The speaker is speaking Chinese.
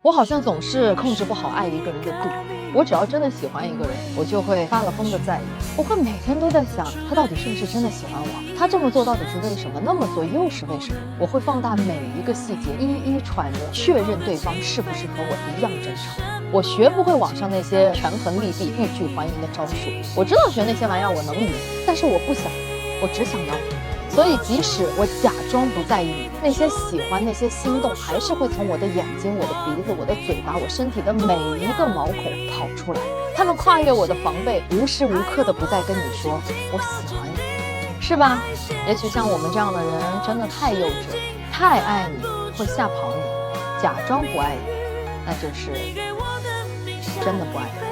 我好像总是控制不好爱一个人的度，我只要真的喜欢一个人，我就会发了疯的在意，我会每天都在想他到底是不是真的喜欢我，他这么做到底是为什么，那么做又是为什么，我会放大每一个细节，一一揣摩，确认对方是不是和我一样真诚。我学不会网上那些权衡利弊、欲拒还迎的招数，我知道学那些玩意儿我能赢，但是我不想，我只想要你。所以即使我假装不在意你，那些喜欢那些心动还是会从我的眼睛、我的鼻子、我的嘴巴、我身体的每一个毛孔跑出来，他们跨越我的防备，无时无刻的不再跟你说我喜欢你，是吧？也许像我们这样的人真的太幼稚，太爱你会吓跑你，假装不爱你，那就是真的不爱你。